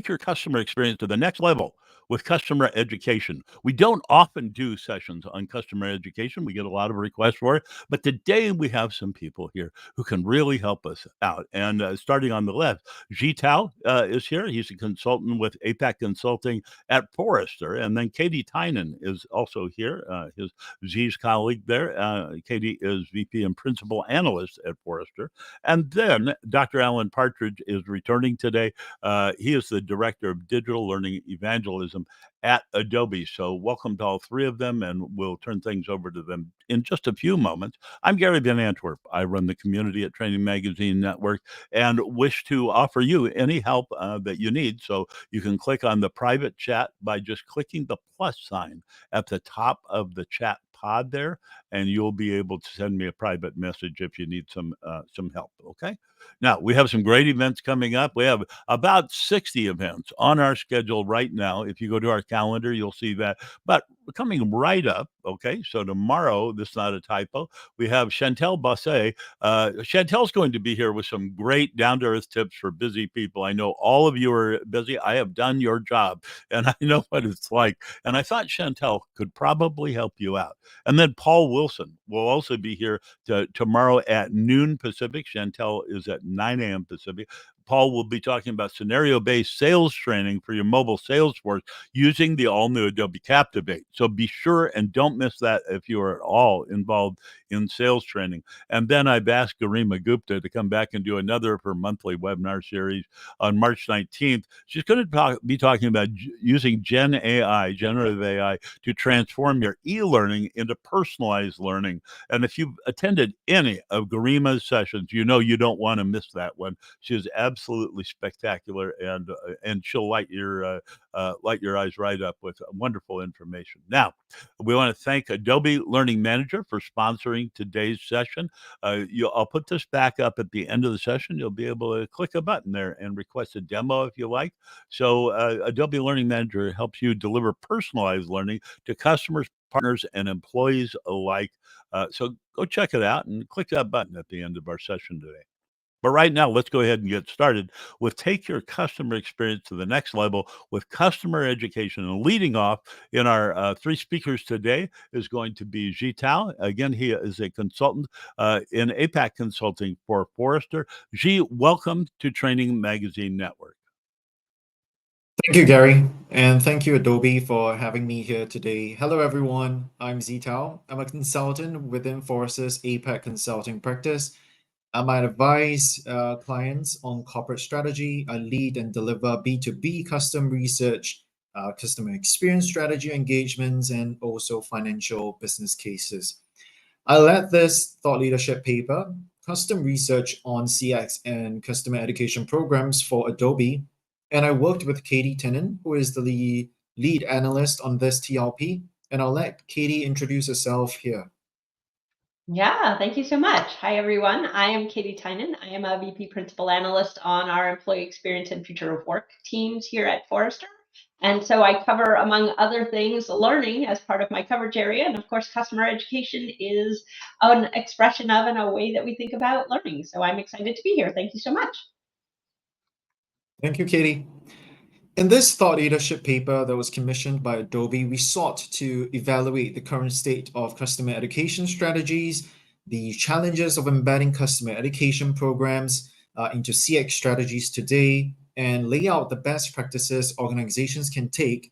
your customer experience to the next level with customer education. We don't often do sessions on customer education. We get a lot of requests for it, but today we have some people here who can really help us out. And starting on the left, Tao is here. He's a consultant with APAC Consulting at Forrester. And then Katie Tinan is also here, his Z's colleague there. Katie is VP and Principal Analyst at Forrester. And then Dr. Alan Partridge is returning today. He is the Director of Digital Learning Evangelism at Adobe. So welcome to all three of them, and we'll turn things over to them in just a few moments. I'm Gary Van Antwerp. I run the community at Training Magazine Network and wish to offer you any help that you need. So you can click on the private chat by just clicking the plus sign at the top of the chat pod there, and you'll be able to send me a private message if you need some help. Okay. Now, we have some great events coming up. We have about 60 events on our schedule right now. If you go to our calendar, you'll see that. But coming right up, okay, so tomorrow, this is not a typo, we have Chantel Basset. Chantel's going to be here with some great down-to-earth tips for busy people. I know all of you are busy. I have done your job, and I know what it's like. And I thought Chantel could probably help you out. And then Paul Wilson will also be here tomorrow at noon Pacific. Chantel is at 9 a.m. Pacific. Paul will be talking about scenario-based sales training for your mobile sales force using the all-new Adobe Captivate. So be sure and don't miss that if you are at all involved in sales training. And then I've asked Garima Gupta to come back and do another of her monthly webinar series on March 19th. She's going to be talking about using generative AI, to transform your e-learning into personalized learning. And if you've attended any of Garima's sessions, you know you don't want to miss that one. She is absolutely spectacular, and she'll light your eyes right up with wonderful information. Now, we want to thank Adobe Learning Manager for sponsoring today's session. I'll put this back up at the end of the session. You'll be able to click a button there and request a demo if you like. So Adobe Learning Manager helps you deliver personalized learning to customers, partners, and employees alike. So go check it out and click that button at the end of our session today. But right now, let's go ahead and get started with take your customer experience to the next level with customer education. And leading off in our three speakers today is going to be Tao. Again, he is a consultant in APAC Consulting for Forrester. Welcome to Training Magazine Network. Thank you, Gary, and thank you, Adobe, for having me here today. Hello, everyone. I'm Tao. I'm a consultant within Forrester's APAC consulting practice. I might advise clients on corporate strategy. I lead and deliver B2B custom research, customer experience strategy engagements, and also financial business cases. I led this thought leadership paper, custom research on CX and customer education programs for Adobe. And I worked with Katie Tinan, who is the lead analyst on this TLP. And I'll let Katie introduce herself here. Yeah, thank you so much. Hi, everyone. I am Katie Tinan. I am a VP Principal Analyst on our Employee Experience and Future of Work teams here at Forrester. And so I cover, among other things, learning as part of my coverage area. And of course, customer education is an expression of and a way that we think about learning. So I'm excited to be here. Thank you so much. Thank you, Katie. In this thought leadership paper that was commissioned by Adobe, we sought to evaluate the current state of customer education strategies, the challenges of embedding customer education programs into CX strategies today, and lay out the best practices organizations can take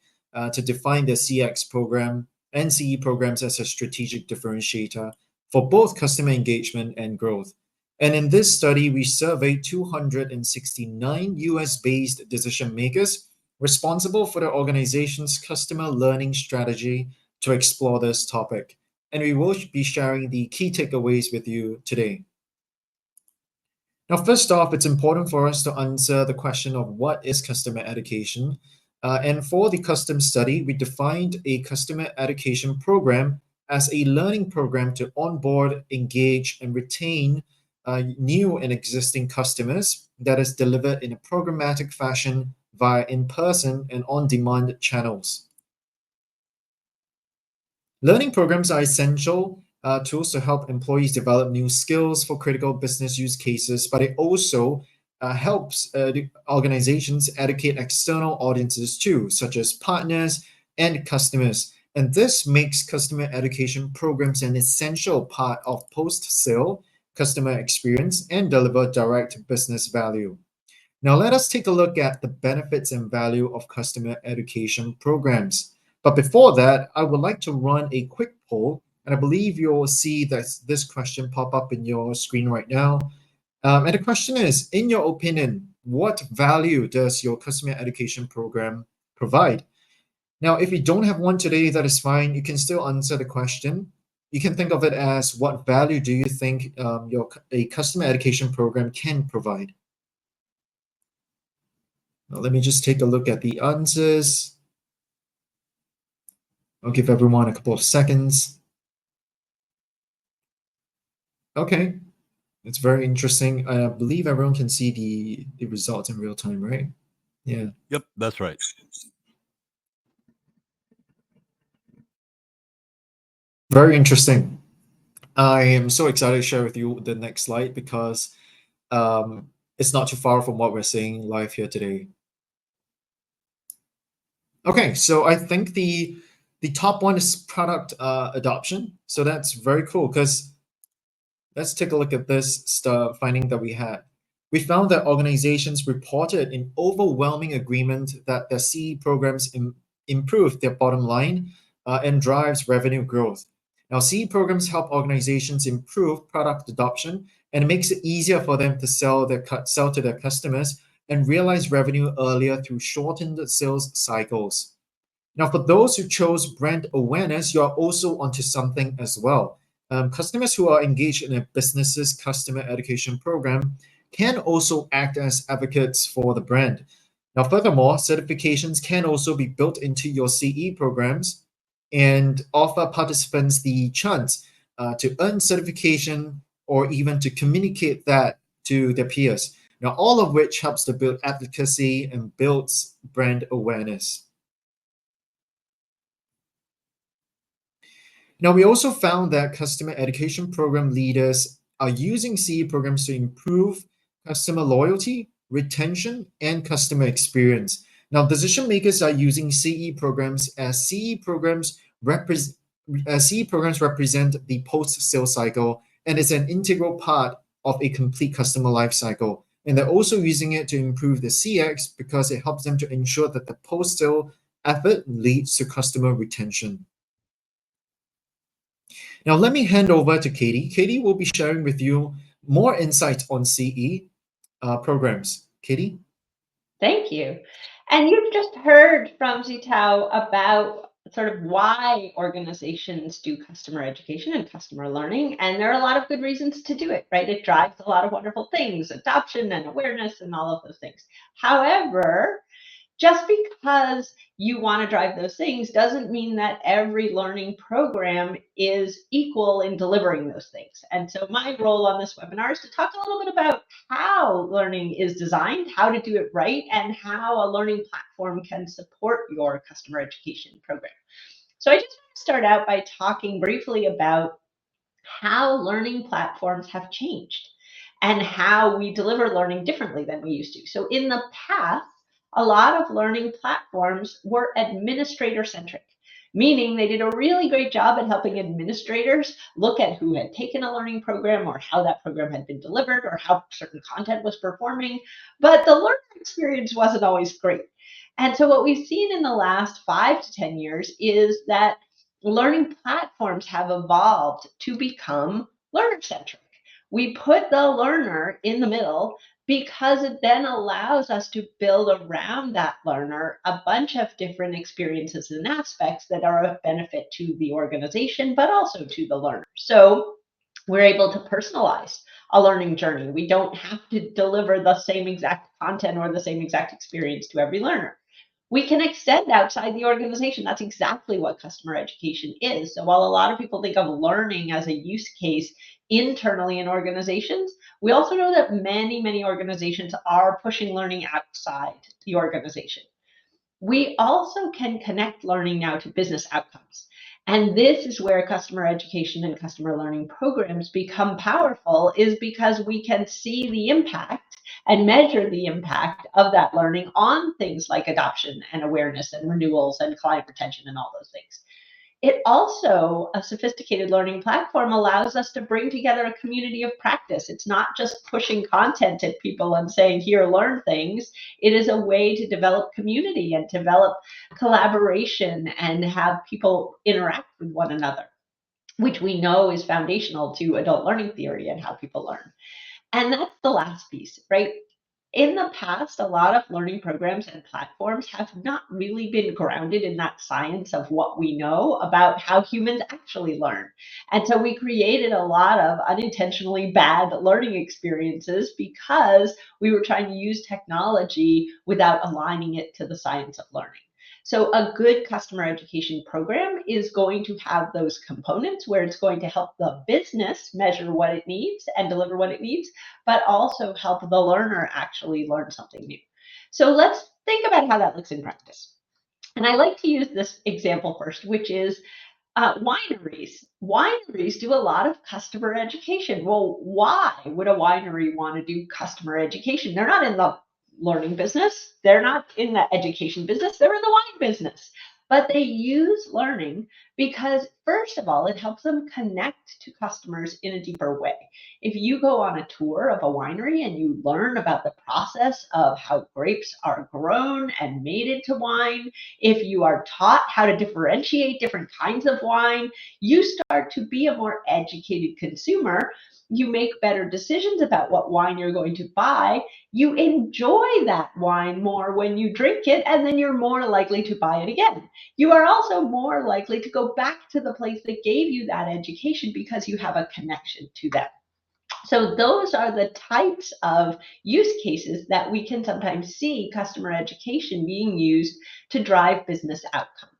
to define their CX program and CE programs as a strategic differentiator for both customer engagement and growth. And in this study, we surveyed 269 US-based decision makers responsible for the organization's customer learning strategy to explore this topic. And we will be sharing the key takeaways with you today. Now, first off, it's important for us to answer the question of what is customer education. And for the custom study, we defined a customer education program as a learning program to onboard, engage, and retain new and existing customers that is delivered in a programmatic fashion via in-person and on-demand channels. Learning programs are essential tools to help employees develop new skills for critical business use cases, but they also helps the organizations educate external audiences too, such as partners and customers. And this makes customer education programs an essential part of post-sale customer experience and deliver direct business value. Now, let us take a look at the benefits and value of customer education programs. But before that, I would like to run a quick poll, and I believe you'll see this question pop up in your screen right now. And the question is, in your opinion, what value does your customer education program provide? Now, if you don't have one today, that is fine. You can still answer the question. You can think of it as, what value do you think a customer education program can provide? Now, let me just take a look at the answers. I'll give everyone a couple of seconds. Okay, it's very interesting. I believe everyone can see the results in real time, right? Yeah. Yep, that's right. Very interesting. I am so excited to share with you the next slide because it's not too far from what we're seeing live here today. Okay, so I think the top one is product adoption. So that's very cool because let's take a look at this finding that we had. We found that organizations reported in overwhelming agreement that their CE programs improve their bottom line and drives revenue growth. Now, CE programs help organizations improve product adoption, and it makes it easier for them to sell to their customers and realize revenue earlier through shortened sales cycles. Now, for those who chose brand awareness, you are also onto something as well. Customers who are engaged in a business's customer education program can also act as advocates for the brand. Now, furthermore, certifications can also be built into your CE programs and offer participants the chance to earn certification or even to communicate that to their peers. Now, all of which helps to build advocacy and builds brand awareness. Now, we also found that customer education program leaders are using CE programs to improve customer loyalty, retention, and customer experience. Now, decision makers are using CE programs as CE programs represent the post-sale cycle and is an integral part of a complete customer life cycle. And they're also using it to improve the CX because it helps them to ensure that the post-sale effort leads to customer retention. Now, let me hand over to Katie. Katie will be sharing with you more insights on CE programs. Katie? Thank you. And you've just heard from Zitao about sort of why organizations do customer education and customer learning. And there are a lot of good reasons to do it, right? It drives a lot of wonderful things, adoption and awareness and all of those things. However, just because you want to drive those things doesn't mean that every learning program is equal in delivering those things. And so my role on this webinar is to talk a little bit about how learning is designed, how to do it right, and how a learning platform can support your customer education program. So I just want to start out by talking briefly about how learning platforms have changed and how we deliver learning differently than we used to. So in the past, a lot of learning platforms were administrator-centric, meaning they did a really great job at helping administrators look at who had taken a learning program or how that program had been delivered or how certain content was performing, but the learner experience wasn't always great. And so what we've seen in the last 5 to 10 years is that learning platforms have evolved to become learner-centric. We put the learner in the middle because it then allows us to build around that learner a bunch of different experiences and aspects that are of benefit to the organization, but also to the learner. So we're able to personalize a learning journey. We don't have to deliver the same exact content or the same exact experience to every learner. We can extend outside the organization. That's exactly what customer education is. So while a lot of people think of learning as a use case internally in organizations, we also know that many, many organizations are pushing learning outside the organization. We also can connect learning now to business outcomes. And this is where customer education and customer learning programs become powerful, is because we can see the impact and measure the impact of that learning on things like adoption and awareness and renewals and client retention and all those things. It also, a sophisticated learning platform allows us to bring together a community of practice. It's not just pushing content at people and saying, here, learn things. It is a way to develop community and develop collaboration and have people interact with one another, which we know is foundational to adult learning theory and how people learn. And that's the last piece, right? In the past, a lot of learning programs and platforms have not really been grounded in that science of what we know about how humans actually learn. And so we created a lot of unintentionally bad learning experiences because we were trying to use technology without aligning it to the science of learning. So a good customer education program is going to have those components where it's going to help the business measure what it needs and deliver what it needs, but also help the learner actually learn something new. So let's think about how that looks in practice. And I like to use this example first, which is wineries. Wineries do a lot of customer education. Well, why would a winery want to do customer education? They're not in the learning business. They're not in the education business. They're in the wine business. But they use learning because, first of all, it helps them connect to customers in a deeper way. If you go on a tour of a winery and you learn about the process of how grapes are grown and made into wine, if you are taught how to differentiate different kinds of wine, you start to be a more educated consumer. You make better decisions about what wine you're going to buy. You enjoy that wine more when you drink it, and then you're more likely to buy it again. You are also more likely to go back to the place that gave you that education because you have a connection to them. So those are the types of use cases that we can sometimes see customer education being used to drive business outcomes.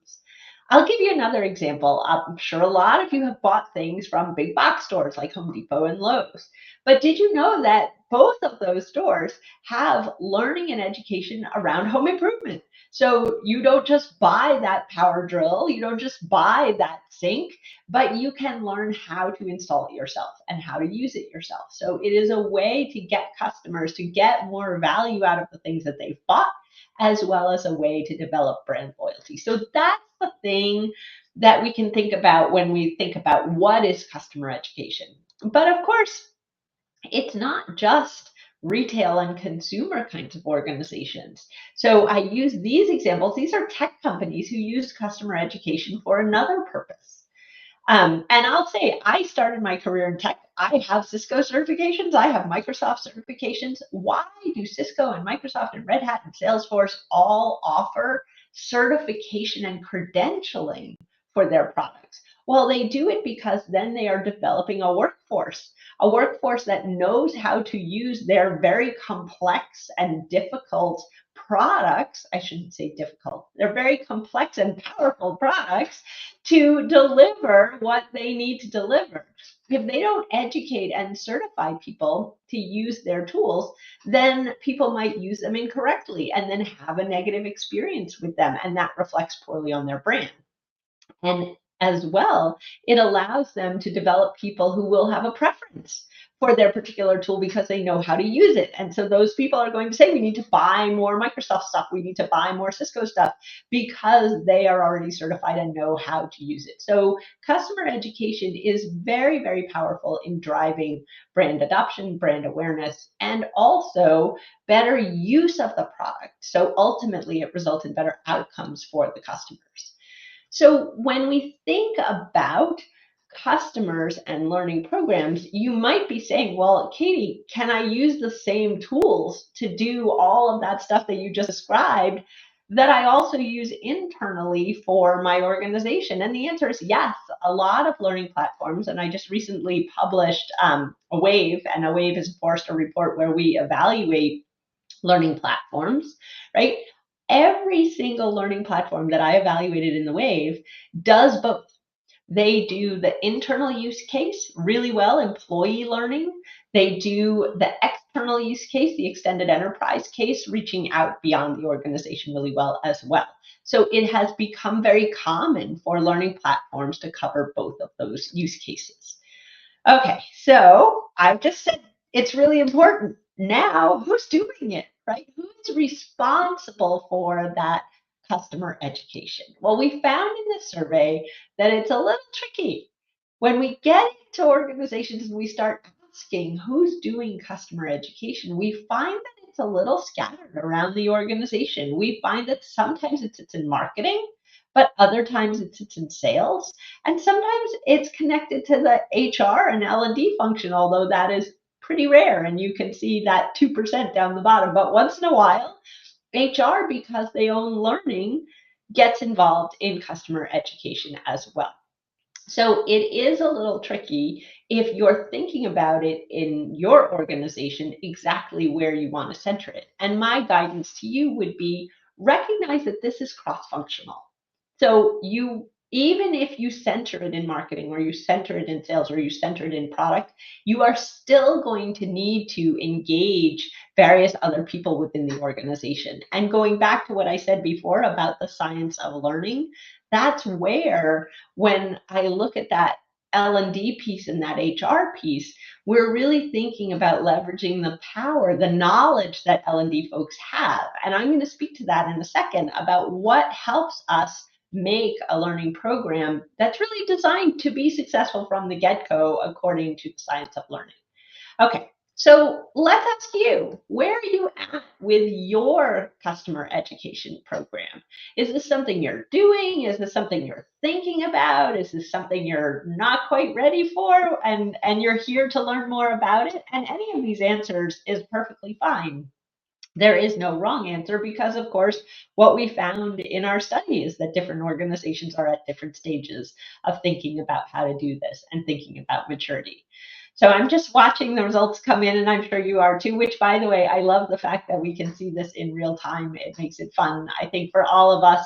I'll give you another example. I'm sure a lot of you have bought things from big box stores like Home Depot and Lowe's. But did you know that both of those stores have learning and education around home improvement? So you don't just buy that power drill, you don't just buy that sink, but you can learn how to install it yourself and how to use it yourself. So it is a way to get customers to get more value out of the things that they've bought, as well as a way to develop brand loyalty. So that's the thing that we can think about when we think about what is customer education. But of course, it's not just retail and consumer kinds of organizations. So I use these examples. These are tech companies who use customer education for another purpose. And I'll say, I started my career in tech. I have Cisco certifications. I have Microsoft certifications. Why do Cisco and Microsoft and Red Hat and Salesforce all offer certification and credentialing for their products? Well, they do it because then they are developing a workforce that knows how to use their very complex and difficult products. I shouldn't say difficult. They're very complex and powerful products to deliver what they need to deliver. If they don't educate and certify people to use their tools, then people might use them incorrectly and then have a negative experience with them, and that reflects poorly on their brand. And as well, it allows them to develop people who will have a preference for their particular tool because they know how to use it. And so those people are going to say, we need to buy more Microsoft stuff. We need to buy more Cisco stuff because they are already certified and know how to use it. So customer education is very, very powerful in driving brand adoption, brand awareness, and also better use of the product. So ultimately, it results in better outcomes for the customers. So when we think about customers and learning programs, you might be saying, well, Katie, can I use the same tools to do all of that stuff that you just described that I also use internally for my organization? And the answer is yes. A lot of learning platforms, and I just recently published a WAVE, and a WAVE is a Forrester report where we evaluate learning platforms, right? Every single learning platform that I evaluated in the WAVE does both. They do the internal use case really well, employee learning. They do the external use case, the extended enterprise case, reaching out beyond the organization really well as well. So it has become very common for learning platforms to cover both of those use cases. Okay, so I've just said it's really important. now who's doing it, right? Who's responsible for that customer education? Well, we found in this survey that it's a little tricky. When we get into organizations and we start asking who's doing customer education, we find that it's a little scattered around the organization. We find that sometimes it sits in marketing, but other times it sits in sales. And sometimes it's connected to the HR and L&D function, although that is pretty rare. And you can see that 2% down the bottom. But once in a while, HR, because they own learning, gets involved in customer education as well. So it is a little tricky if you're thinking about it in your organization, exactly where you want to center it. And my guidance to you would be recognize that this is cross-functional. So even if you center it in marketing or you center it in sales or you center it in product, you are still going to need to engage various other people within the organization. And going back to what I said before about the science of learning, that's where when I look at that L&D piece and that HR piece, we're really thinking about leveraging the power, the knowledge that L&D folks have. And I'm going to speak to that in a second about what helps us make a learning program that's really designed to be successful from the get-go according to the science of learning. Okay, so let's ask you, where are you at with your customer education program? Is this something you're doing? Is this something you're thinking about? Is this something you're not quite ready for and you're here to learn more about it? And any of these answers is perfectly fine. There is no wrong answer because, of course, what we found in our study is that different organizations are at different stages of thinking about how to do this and thinking about maturity. So I'm just watching the results come in, and I'm sure you are too, which, by the way, I love the fact that we can see this in real time. It makes it fun, I think, for all of us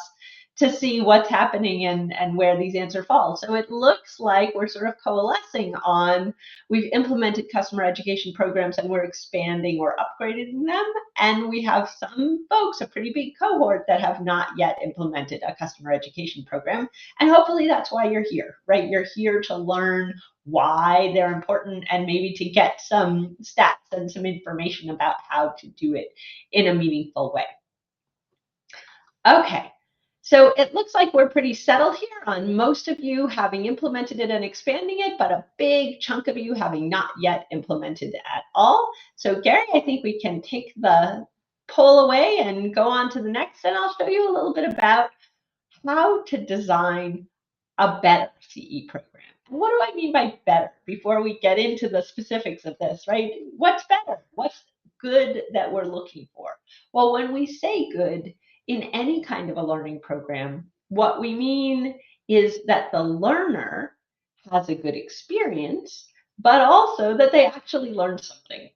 to see what's happening and where these answers fall. So it looks like we're sort of coalescing on we've implemented customer education programs and we're expanding or upgrading them. And we have some folks, a pretty big cohort, that have not yet implemented a customer education program. And hopefully that's why you're here, right? You're here to learn why they're important and maybe to get some stats and some information about how to do it in a meaningful way. Okay. So it looks like we're pretty settled here on most of you having implemented it and expanding it, but a big chunk of you having not yet implemented at all. So Gary, I think we can take the poll away and go on to the next, and I'll show you a little bit about how to design a better CE program. And what do I mean by better before we get into the specifics of this, right? What's better? What's good that we're looking for? Well, when we say good in any kind of a learning program, what we mean is that the learner has a good experience, but also that they actually learn something.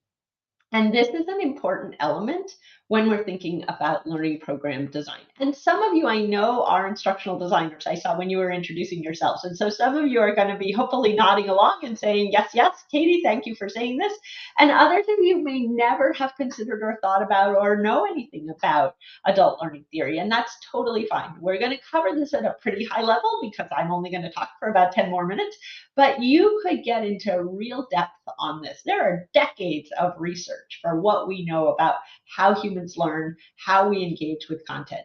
And this is an important element when we're thinking about learning program design. And some of you I know are instructional designers. I saw when you were introducing yourselves. And so some of you are going to be hopefully nodding along and saying, yes, yes, Katie, thank you for saying this. And others of you may never have considered or thought about or know anything about adult learning theory. And that's totally fine. We're going to cover this at a pretty high level because I'm only going to talk for about 10 more minutes. But you could get into real depth on this. There are decades of research for what we know about how humans learn, how we engage with content.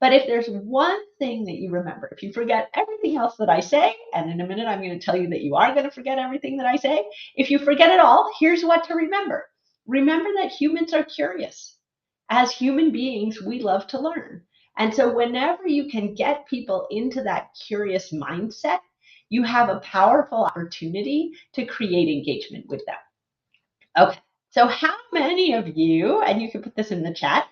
But if there's one thing that you remember, if you forget everything else that I say, and in a minute I'm going to tell you that you are going to forget everything that I say, if you forget it all, here's what to remember. Remember that humans are curious. As human beings, we love to learn. And so whenever you can get people into that curious mindset, you have a powerful opportunity to create engagement with them. Okay, so how many of you, and you can put this in the chat,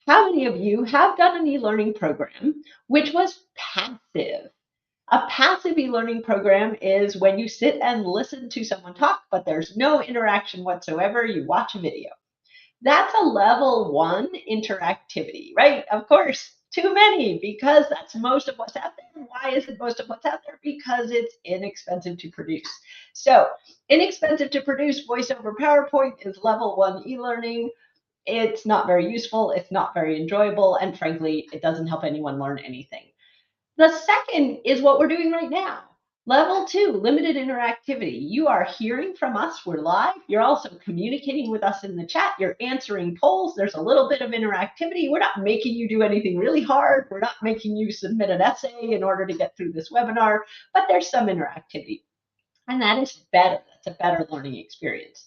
how many of you have done an e-learning program which was passive? A passive e-learning program is when you sit and listen to someone talk, but there's no interaction whatsoever. You watch a video. That's a level 1 interactivity, right? Of course, too many, because that's most of what's out there. Why is it most of what's out there? Because it's inexpensive to produce. So inexpensive to produce voice over PowerPoint is level 1 e-learning. It's not very useful. It's not very enjoyable. And frankly, it doesn't help anyone learn anything. The second is what we're doing right now. Level 2, limited interactivity. You are hearing from us, we're live. You're also communicating with us in the chat. You're answering polls. There's a little bit of interactivity. We're not making you do anything really hard. We're not making you submit an essay in order to get through this webinar, but there's some interactivity. And that is better. That's a better learning experience.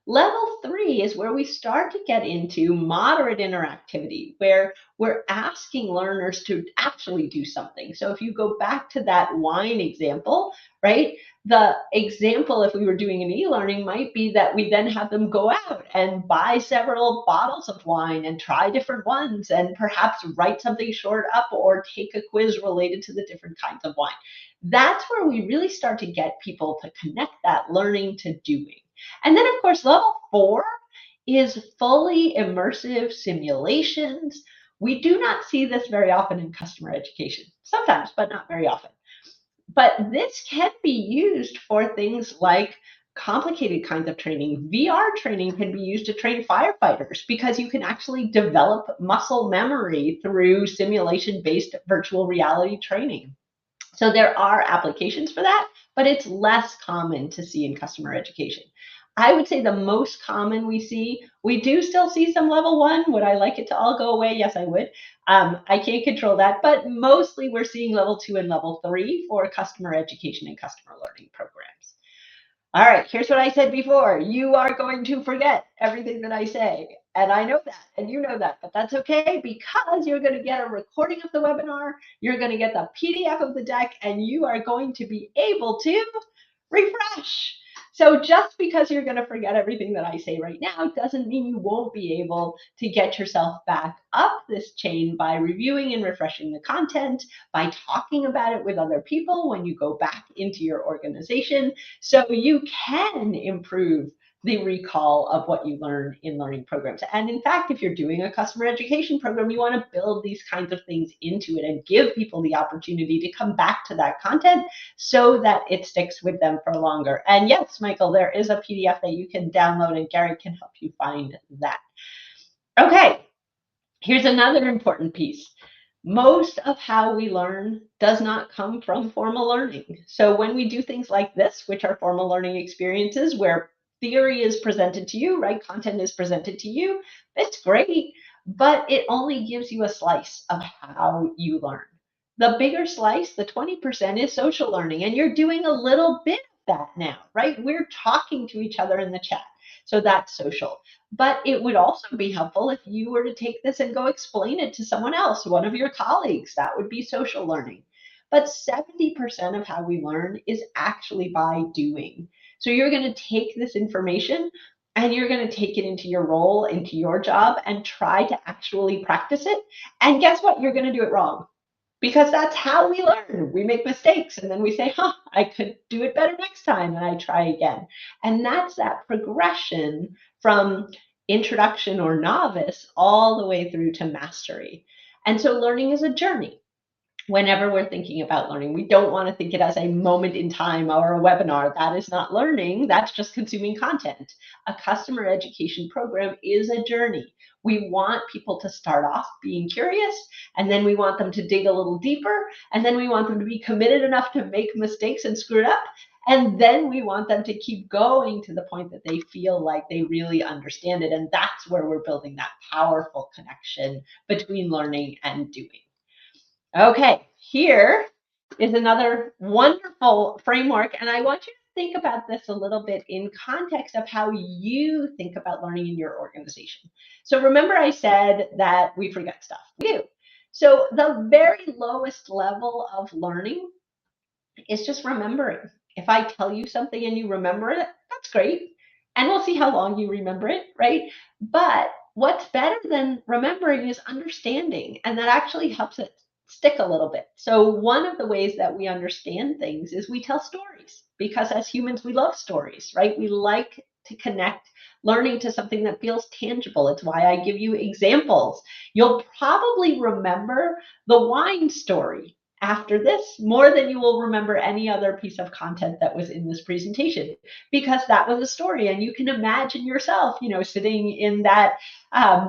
Level 3 is where we start to get into moderate interactivity, where we're asking learners to actually do something. So if you go back to that wine example, right? The example, if we were doing an e-learning, might be that we then have them go out and buy several bottles of wine and try different ones and perhaps write something short up or take a quiz related to the different kinds of wine. That's where we really start to get people to connect that learning to doing. And then, of course, level 4 is fully immersive simulations. We do not see this very often in customer education, sometimes, but not very often. But this can be used for things like complicated kinds of training. VR training can be used to train firefighters because you can actually develop muscle memory through simulation-based virtual reality training. So there are applications for that, but it's less common to see in customer education. I would say the most common we do still see some level 1. Would I like it to all go away? Yes, I would. I can't control that, but mostly we're seeing level 2 and level 3 for customer education and customer learning programs. All right, here's what I said before. You are going to forget everything that I say. And I know that, and you know that, but that's okay because you're going to get a recording of the webinar, you're going to get the PDF of the deck, and you are going to be able to refresh. So just because you're going to forget everything that I say right now doesn't mean you won't be able to get yourself back up this chain by reviewing and refreshing the content, by talking about it with other people when you go back into your organization, so you can improve the recall of what you learn in learning programs. And in fact, if you're doing a customer education program, you want to build these kinds of things into it and give people the opportunity to come back to that content so that it sticks with them for longer. And yes, Michael, there is a PDF that you can download and Gary can help you find that. Okay, here's another important piece. Most of how we learn does not come from formal learning. So when we do things like this, which are formal learning experiences where theory is presented to you, right? Content is presented to you, it's great, but it only gives you a slice of how you learn. The bigger slice, the 20%, is social learning, and you're doing a little bit of that now, right? We're talking to each other in the chat. So that's social. But it would also be helpful if you were to take this and go explain it to someone else, one of your colleagues. That would be social learning. But 70% of how we learn is actually by doing. So you're going to take this information and you're going to take it into your role, into your job, and try to actually practice it. And guess what? You're going to do it wrong. Because that's how we learn. We make mistakes and then we say, I could do it better next time, and I try again. And that's that progression from introduction or novice all the way through to mastery. And so learning is a journey. Whenever we're thinking about learning, we don't want to think it as a moment in time or a webinar. That is not learning. That's just consuming content. A customer education program is a journey. We want people to start off being curious, and then we want them to dig a little deeper, and then we want them to be committed enough to make mistakes and screw it up. And then we want them to keep going to the point that they feel like they really understand it. And that's where we're building that powerful connection between learning and doing. Okay, here is another wonderful framework, and I want you to think about this a little bit in context of how you think about learning in your organization. So remember I said that we forget stuff. We do. So the very lowest level of learning is just remembering. If I tell you something and you remember it, that's great. And we'll see how long you remember it, right? But what's better than remembering is understanding, and that actually helps it stick a little bit. So one of the ways that we understand things is we tell stories, because as humans, we love stories, right? We like to connect learning to something that feels tangible. It's why I give you examples. You'll probably remember the wine story. after this more than you will remember any other piece of content that was in this presentation, because that was a story. And you can imagine yourself, sitting in that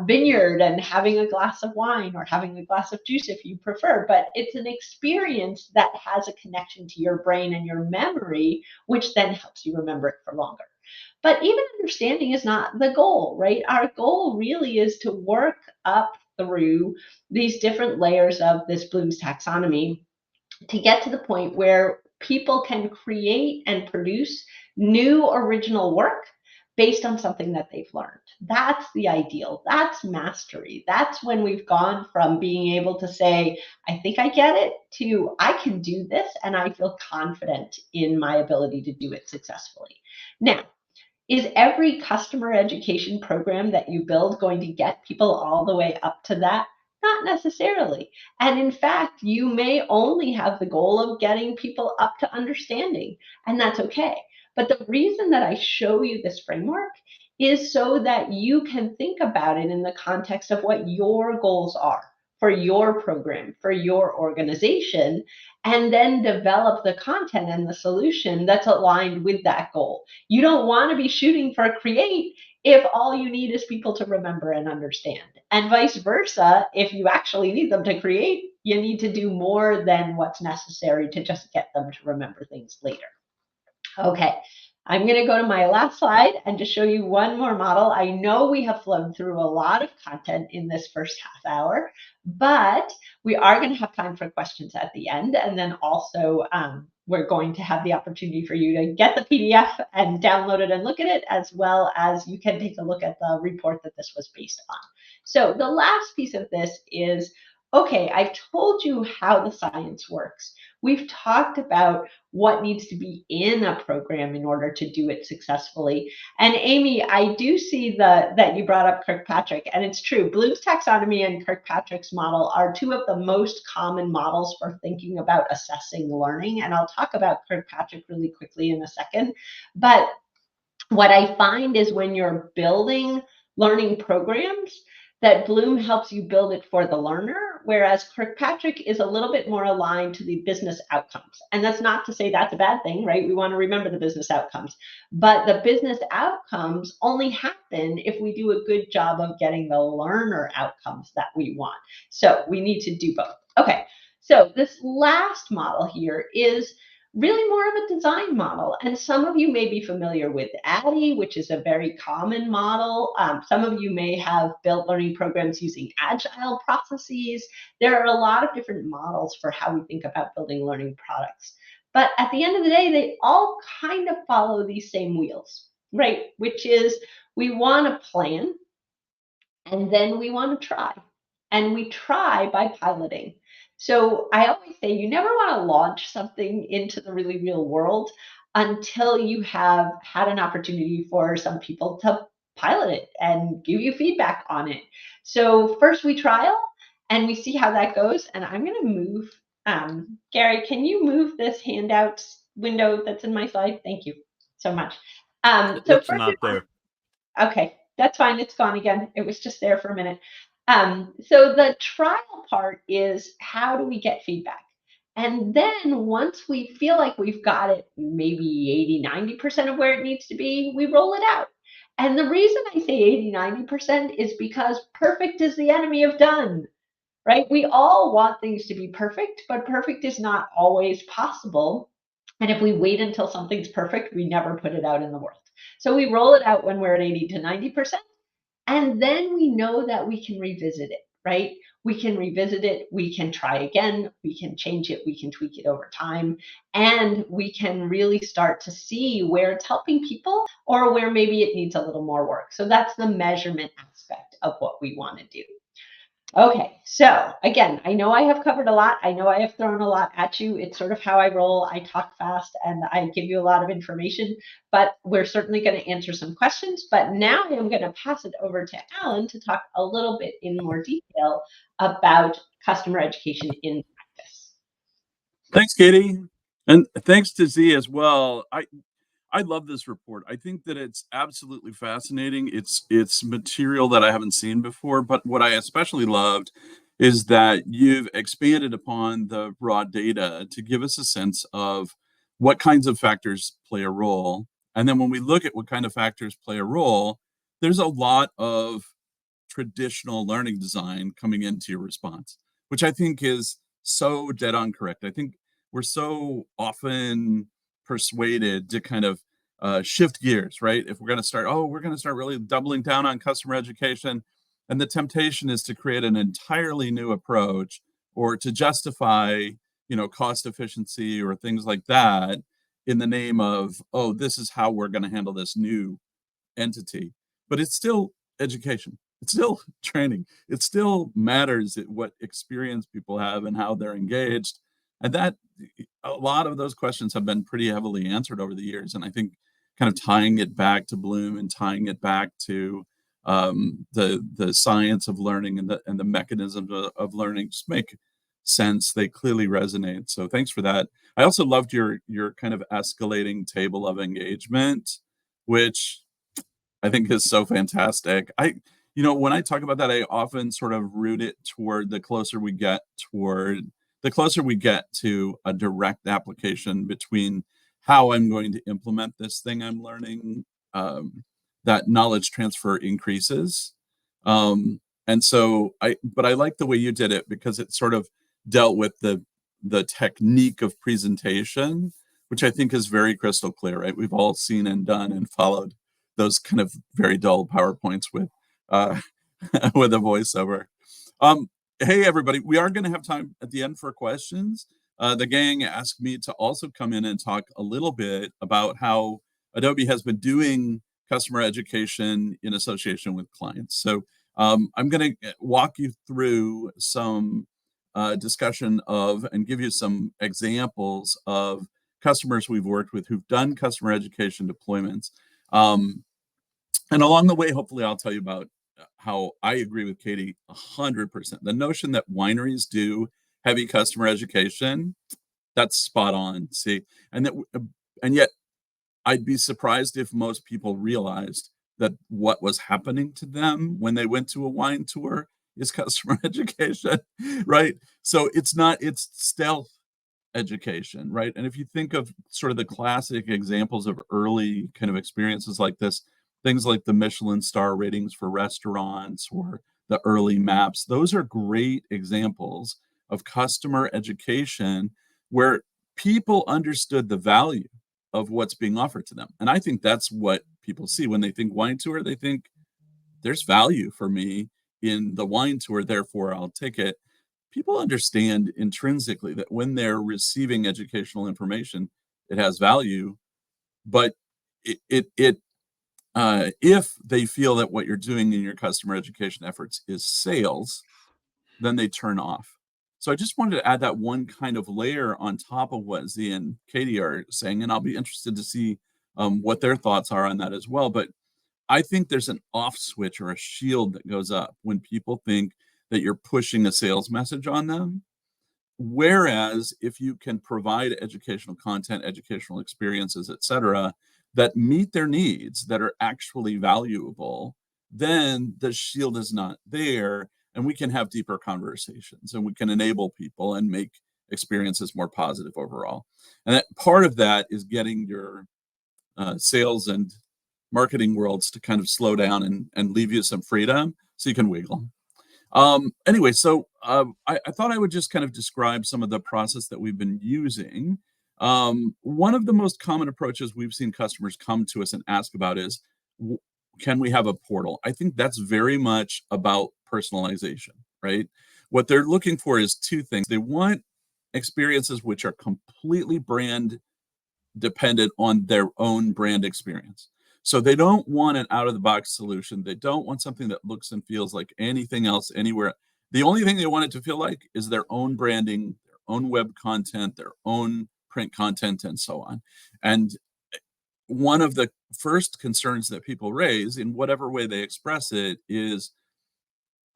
vineyard and having a glass of wine or having a glass of juice if you prefer. But it's an experience that has a connection to your brain and your memory, which then helps you remember it for longer. But even understanding is not the goal, right? Our goal really is to work up through these different layers of this Bloom's taxonomy to get to the point where people can create and produce new original work based on something that they've learned. That's the ideal. That's mastery. That's when we've gone from being able to say, I think I get it, to I can do this and I feel confident in my ability to do it successfully. Now, is every customer education program that you build going to get people all the way up to that? Not necessarily. And in fact, you may only have the goal of getting people up to understanding, and that's okay. But the reason that I show you this framework is so that you can think about it in the context of what your goals are for your program, for your organization, and then develop the content and the solution that's aligned with that goal. You don't want to be shooting for create if all you need is people to remember and understand. And vice versa, if you actually need them to create, you need to do more than what's necessary to just get them to remember things later. Okay, I'm going to go to my last slide and just show you one more model. I know we have flown through a lot of content in this first half hour, but we are going to have time for questions at the end. And then also we're going to have the opportunity for you to get the PDF and download it and look at it, as well as you can take a look at the report that this was based on. So the last piece of this is, okay, I've told you how the science works. We've talked about what needs to be in a program in order to do it successfully. And Amy, I do see that you brought up Kirkpatrick, and it's true. Bloom's taxonomy and Kirkpatrick's model are two of the most common models for thinking about assessing learning. And I'll talk about Kirkpatrick really quickly in a second. But what I find is when you're building learning programs, that Bloom helps you build it for the learner, whereas Kirkpatrick is a little bit more aligned to the business outcomes. And that's not to say that's a bad thing, right? We want to remember the business outcomes. But the business outcomes only happen if we do a good job of getting the learner outcomes that we want. So we need to do both. Okay, so this last model here is really more of a design model. And some of you may be familiar with ADDIE, which is a very common model. Some of you may have built learning programs using agile processes. There are a lot of different models for how we think about building learning products. But at the end of the day, they all kind of follow these same wheels, right? Which is we want to plan, and then we want to try. And we try by piloting. So I always say you never want to launch something into the really real world until you have had an opportunity for some people to pilot it and give you feedback on it. So first we trial and we see how that goes. And I'm going to move, Gary, can you move this handout window that's in my slide? Thank you so much. So It's first not there. Okay, that's fine. It's gone again. It was just there for a minute. So the trial part is how do we get feedback? And then once we feel like we've got it maybe 80, 90% of where it needs to be, we roll it out. And the reason I say 80, 90% is because perfect is the enemy of done, right? We all want things to be perfect, but perfect is not always possible. And if we wait until something's perfect, we never put it out in the world. So we roll it out when we're at 80 to 90%. And then we know that we can revisit it, right? We can revisit it, we can try again, we can change it, we can tweak it over time, and we can really start to see where it's helping people or where maybe it needs a little more work. So that's the measurement aspect of what we want to do. Okay, so again, I know I have covered a lot. I know I have thrown a lot at you. It's sort of how I roll. I talk fast and I give you a lot of information, but we're certainly going to answer some questions. But now I'm going to pass it over to Alan to talk a little bit in more detail about customer education in practice. Thanks, Katie. And thanks to Z as well. I love this report. I think that it's absolutely fascinating. It's material that I haven't seen before, but what I especially loved is that you've expanded upon the raw data to give us a sense of what kinds of factors play a role. And then when we look at what kind of factors play a role, there's a lot of traditional learning design coming into your response, which I think is so dead on correct. I think we're so often persuaded to kind of shift gears, right? If we're going to start, oh, we're going to start really doubling down on customer education. And the temptation is to create an entirely new approach or to justify, cost efficiency or things like that in the name of, oh, this is how we're going to handle this new entity. But it's still education. It's still training. It still matters what experience people have and how they're engaged. And that a lot of those questions have been pretty heavily answered over the years. And I think kind of tying it back to Bloom and tying it back to the science of learning and the mechanisms of learning just make sense. They clearly resonate. So thanks for that. I also loved your kind of escalating table of engagement, which I think is so fantastic. When I talk about that, I often sort of root it toward the closer we get to a direct application between how I'm going to implement this thing I'm learning, that knowledge transfer increases. And so but I like the way you did it because it sort of dealt with the technique of presentation, which I think is very crystal clear, right? We've all seen and done and followed those kind of very dull PowerPoints with with a voiceover. Hey, everybody, we are going to have time at the end for questions. The gang asked me to also come in and talk a little bit about how Adobe has been doing customer education in association with clients. So I'm going to walk you through some discussion of and give you some examples of customers we've worked with who've done customer education deployments. And along the way, hopefully I'll tell you about how I agree with Katie 100%. The notion that wineries do heavy customer education, that's spot on. See, and yet I'd be surprised if most people realized that what was happening to them when they went to a wine tour is customer education, right? So it's stealth education, right? And if you think of sort of the classic examples of early kind of experiences like this, things like the Michelin star ratings for restaurants or the early maps, those are great examples of customer education where people understood the value of what's being offered to them. And I think that's what people see when they think wine tour. They think there's value for me in the wine tour, therefore I'll take it. People understand intrinsically that when they're receiving educational information, it has value, but if they feel that what you're doing in your customer education efforts is sales, then they turn off. So I just wanted to add that one kind of layer on top of what Z and Katie are saying, and I'll be interested to see what their thoughts are on that as well. But I think there's an off switch or a shield that goes up when people think that you're pushing a sales message on them. Whereas if you can provide educational content, educational experiences, etc., that meet their needs, that are actually valuable, then the shield is not there, and we can have deeper conversations, and we can enable people and make experiences more positive overall. And that part of that is getting your sales and marketing worlds to kind of slow down and leave you some freedom so you can wiggle. Anyway, so I thought I would just kind of describe some of the process that we've been using. One of the most common approaches we've seen customers come to us and ask about is, can we have a portal? I think that's very much about personalization, right? What they're looking for is two things. They want experiences which are completely brand dependent on their own brand experience. So they don't want an out-of-the-box solution. They don't want something that looks and feels like anything else anywhere. The only thing they want it to feel like is their own branding, their own web content, their own print content, and so on. And one of the first concerns that people raise in whatever way they express it is,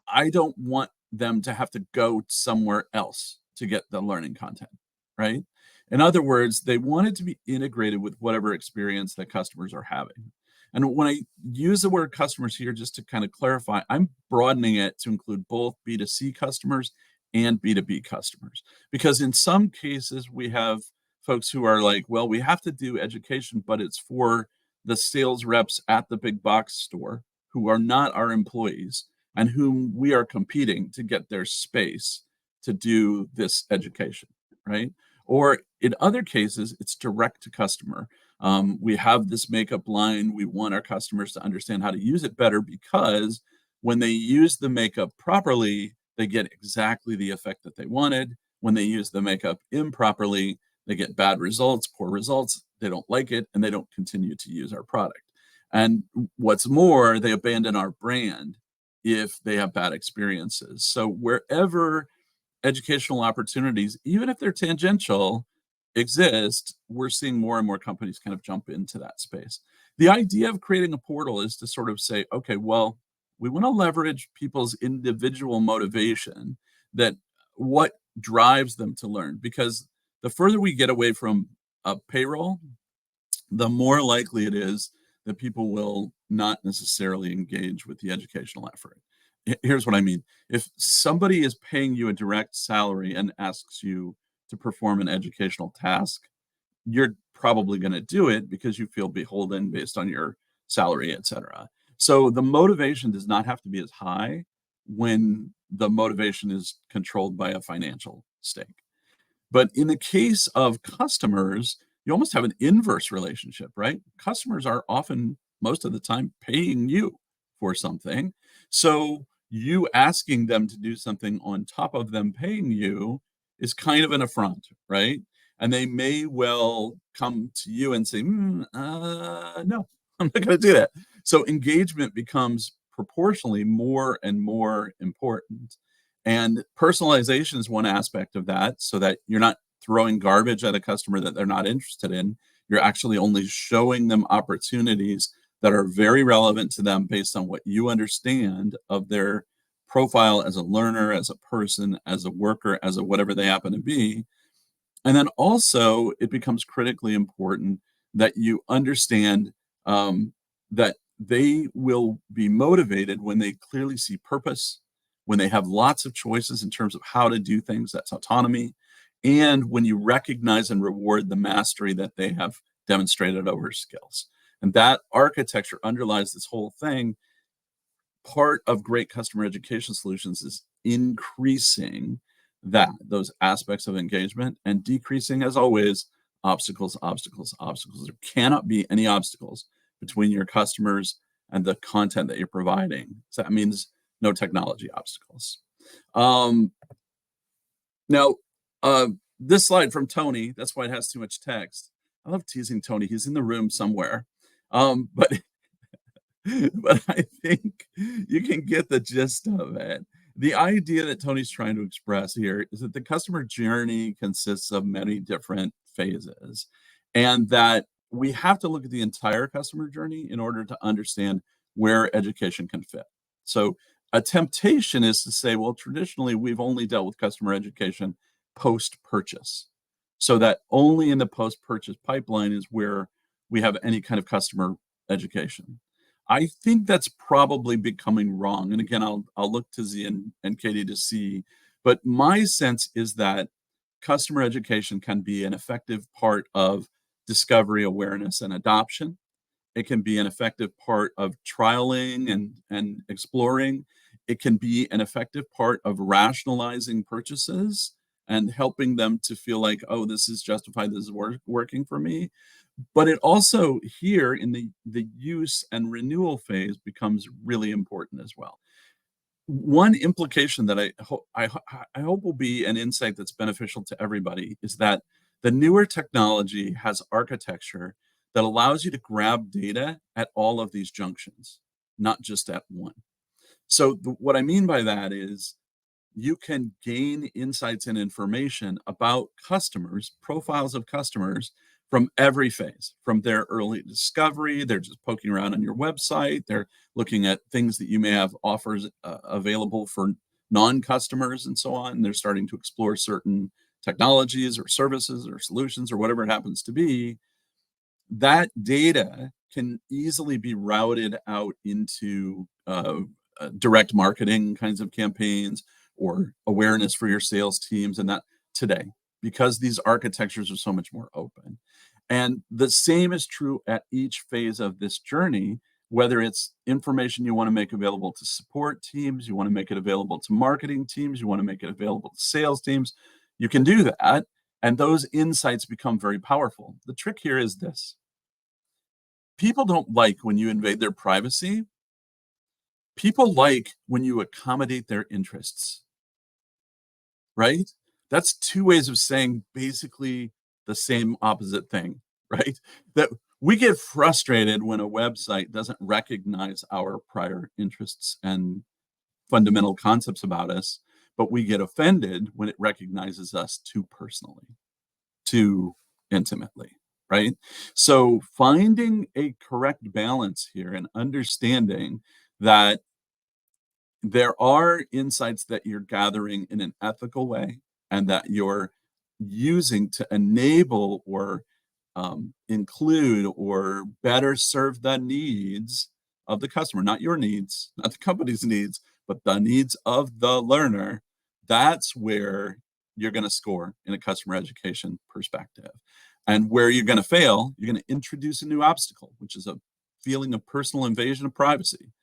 I don't want them to have to go somewhere else to get the learning content, right? In other words, they want it to be integrated with whatever experience that customers are having. And when I use the word customers here, just to kind of clarify, I'm broadening it to include both B2C customers and B2B customers. Because in some cases, we have folks who are like, well, we have to do education, but it's for the sales reps at the big box store who are not our employees and whom we are competing to get their space to do this education, right? Or in other cases, it's direct to customer. We have this makeup line. We want our customers to understand how to use it better, because when they use the makeup properly, they get exactly the effect that they wanted. When they use the makeup improperly, they get bad results, poor results. They don't like it, and they don't continue to use our product. And what's more, they abandon our brand if they have bad experiences. So wherever educational opportunities, even if they're tangential, exist, we're seeing more and more companies kind of jump into that space. The idea of creating a portal is to sort of say, okay, well, we want to leverage people's individual motivation, that what drives them to learn, because the further we get away from a payroll, the more likely it is that people will not necessarily engage with the educational effort. Here's what I mean. If somebody is paying you a direct salary and asks you to perform an educational task, you're probably going to do it because you feel beholden based on your salary, etc. So the motivation does not have to be as high when the motivation is controlled by a financial stake. But in the case of customers, you almost have an inverse relationship, right? Customers are often, most of the time, paying you for something. So you asking them to do something on top of them paying you is kind of an affront, right? And they may well come to you and say, no, I'm not going to do that. So engagement becomes proportionally more and more important. And personalization is one aspect of that, so that you're not throwing garbage at a customer that they're not interested in. You're actually only showing them opportunities that are very relevant to them based on what you understand of their profile as a learner, as a person, as a worker, as a whatever they happen to be. And then also, it becomes critically important that you understand that they will be motivated when they clearly see purpose, when they have lots of choices in terms of how to do things, that's autonomy, and when you recognize and reward the mastery that they have demonstrated over skills. And that architecture underlies this whole thing. Part of great customer education solutions is increasing those aspects of engagement, and decreasing, as always, obstacles. There cannot be any obstacles between your customers and the content that you're providing. So that means no technology obstacles. Now, this slide from Tony, that's why it has too much text. I love teasing Tony. He's in the room somewhere. But I think you can get the gist of it. The idea that Tony's trying to express here is that the customer journey consists of many different phases, and that we have to look at the entire customer journey in order to understand where education can fit. So a temptation is to say, well, traditionally, we've only dealt with customer education post-purchase, so that only in the post-purchase pipeline is where we have any kind of customer education. I think that's probably becoming wrong. And again, I'll look to Z and Katie to see, but my sense is that customer education can be an effective part of discovery, awareness, and adoption. It can be an effective part of trialing and exploring. It can be an effective part of rationalizing purchases and helping them to feel like, oh, this is justified, this is working for me. But it also, here in the use and renewal phase, becomes really important as well. One implication that I hope will be an insight that's beneficial to everybody is that the newer technology has architecture that allows you to grab data at all of these junctions, not just at one. So what I mean by that is you can gain insights and information about customers, profiles of customers, from every phase, from their early discovery. They're just poking around on your website. They're looking at things that you may have offers available for non-customers and so on. They're starting to explore certain technologies or services or solutions or whatever it happens to be. That data can easily be routed out into direct marketing kinds of campaigns or awareness for your sales teams and that today, because these architectures are so much more open. And the same is true at each phase of this journey, whether it's information you want to make available to support teams, you want to make it available to marketing teams, you want to make it available to sales teams, you can do that. And those insights become very powerful. The trick here is this. People don't like when you invade their privacy. People like when you accommodate their interests, right? That's two ways of saying basically the same opposite thing, right? That we get frustrated when a website doesn't recognize our prior interests and fundamental concepts about us, but we get offended when it recognizes us too personally, too intimately, right? So finding a correct balance here and understanding that there are insights that you're gathering in an ethical way and that you're using to enable or include or better serve the needs of the customer, not your needs, not the company's needs, but the needs of the learner. That's where you're going to score in a customer education perspective. And where you're going to fail, you're going to introduce a new obstacle, which is a feeling of personal invasion of privacy.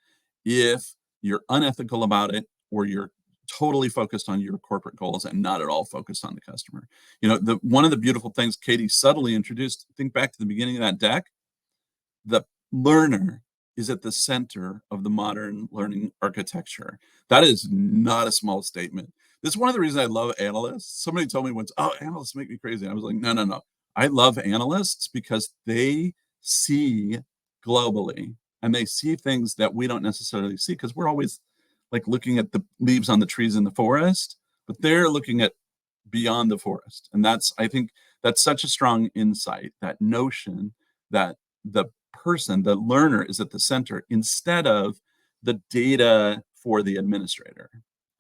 If you're unethical about it, or you're totally focused on your corporate goals and not at all focused on the customer. You know, one of the beautiful things Katie subtly introduced, think back to the beginning of that deck, the learner is at the center of the modern learning architecture. That is not a small statement. This is one of the reasons I love analysts. Somebody told me once, oh, analysts make me crazy. I was like, no. I love analysts because they see globally and they see things that we don't necessarily see, because we're always like looking at the leaves on the trees in the forest, but they're looking at beyond the forest. And I think that's such a strong insight, that notion that the person, the learner, is at the center instead of the data for the administrator.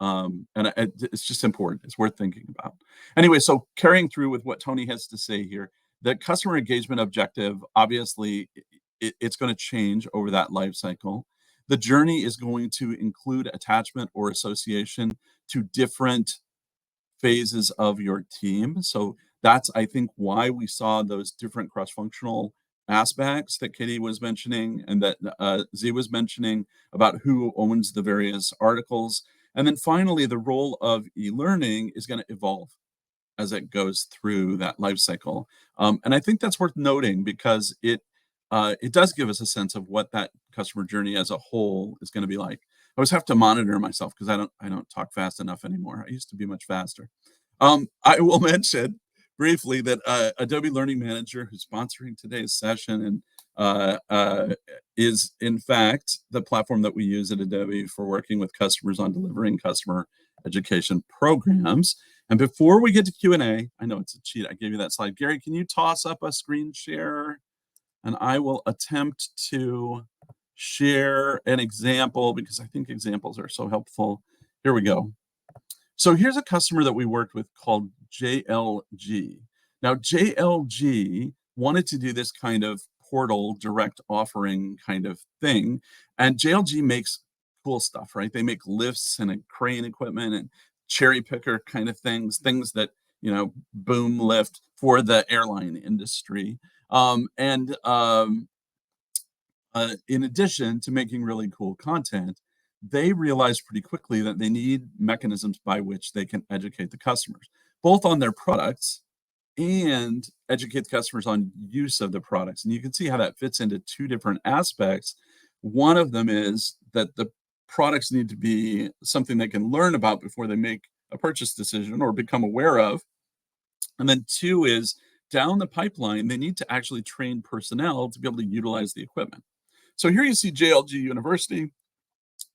It's just important. It's worth thinking about. Anyway, so carrying through with what Tony has to say here, the customer engagement objective, obviously, it's going to change over that life cycle. The journey is going to include attachment or association to different phases of your team. So that's, I think, why we saw those different cross-functional aspects that Katie was mentioning and that Z was mentioning about who owns the various articles. And then finally, the role of e-learning is going to evolve as it goes through that life cycle. And I think that's worth noting because it does give us a sense of what that customer journey as a whole is going to be like. I always have to monitor myself because I don't talk fast enough anymore. I used to be much faster. I will mention briefly that Adobe Learning Manager, who's sponsoring today's session, and is in fact the platform that we use at Adobe for working with customers on delivering customer education programs. And before we get to Q&A, I know it's a cheat. I gave you that slide. Gary, can you toss up a screen share? And I will attempt to share an example because I think examples are so helpful. Here we go. So here's a customer that we worked with called JLG. Now, JLG wanted to do this kind of portal direct offering kind of thing. And JLG makes cool stuff, right? They make lifts and crane equipment and cherry picker kind of things that, boom lift for the airline industry. In addition to making really cool content, they realized pretty quickly that they need mechanisms by which they can educate the customers, both on their products and educate the customers on use of the products. And you can see how that fits into two different aspects. One of them is that the products need to be something they can learn about before they make a purchase decision or become aware of. And then two is, down the pipeline, they need to actually train personnel to be able to utilize the equipment. So here you see JLG University.